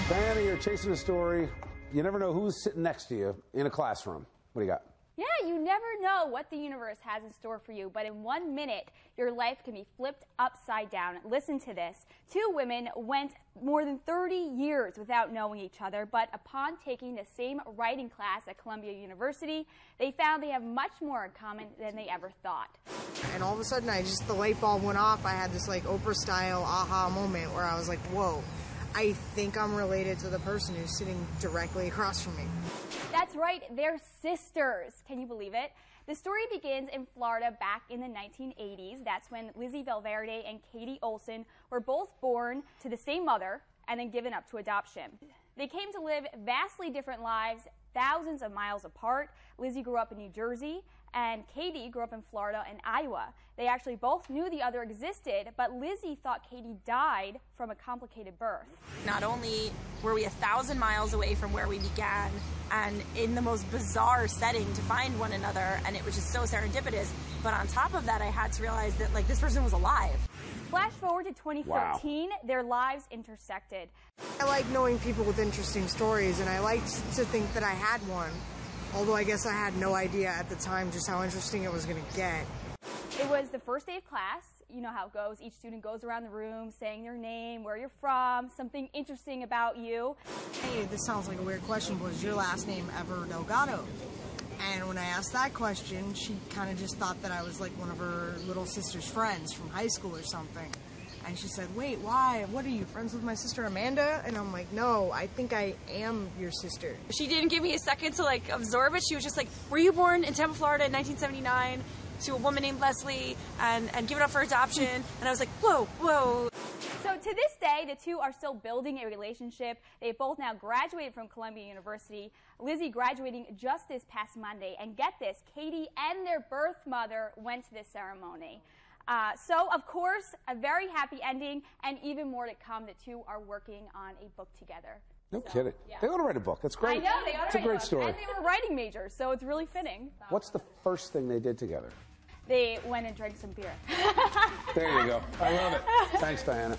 Diana, you're chasing a story. You never know who's sitting next to you in a classroom. What do you got? Yeah, you never know what the universe has in store for you, but in 1 minute, your life can be flipped upside down. Listen to this. Two women went more than 30 years without knowing each other, but upon taking the same writing class at Columbia University, they found they have much more in common than they ever thought. And all of a sudden, the light bulb went off. I had this like Oprah-style aha moment where I was like, whoa, I think I'm related to the person who's sitting directly across from me. That's right, they're sisters. Can you believe it? The story begins in Florida back in the 1980s. That's when Lizzie Valverde and Katie Olson were both born to the same mother and then given up to adoption. They came to live vastly different lives, thousands of miles apart. Lizzie grew up in New Jersey, and Katie grew up in Florida and Iowa. They actually both knew the other existed, but Lizzie thought Katie died from a complicated birth. Not only were we 1,000 miles away from where we began, and in the most bizarre setting to find one another, and it was just so serendipitous, but on top of that, I had to realize that like this person was alive. Flash forward to 2014, Wow. Their lives intersected. I like knowing people with interesting stories, and I liked to think that I had one. Although I guess I had no idea at the time just how interesting it was going to get. It was the first day of class. You know how it goes. Each student goes around the room saying their name, where you're from, something interesting about you. Hey, this sounds like a weird question, but is your last name ever Delgado? And when I asked that question, she kind of just thought that I was like one of her little sister's friends from high school or something. And she said, wait, why? What, are you friends with my sister Amanda? And I'm like, no, I think I am your sister. She didn't give me a second to like absorb it. She was just like, were you born in Tampa, Florida in 1979 to a woman named Leslie and given up for adoption? And I was like, whoa, whoa. So to this day, the two are still building a relationship. They've both now graduated from Columbia University. Lizzie graduating just this past Monday. And get this, Katie and their birth mother went to this ceremony. So, of course, a very happy ending, and even more to come. The two are working on a book together. No kidding. Yeah. They ought to write a book. That's great. I know, they ought to It's a write great book. story. And they were writing majors, so it's really fitting. What's the first thing they did together? They went and drank some beer. There you go. I love it. Thanks, Diana.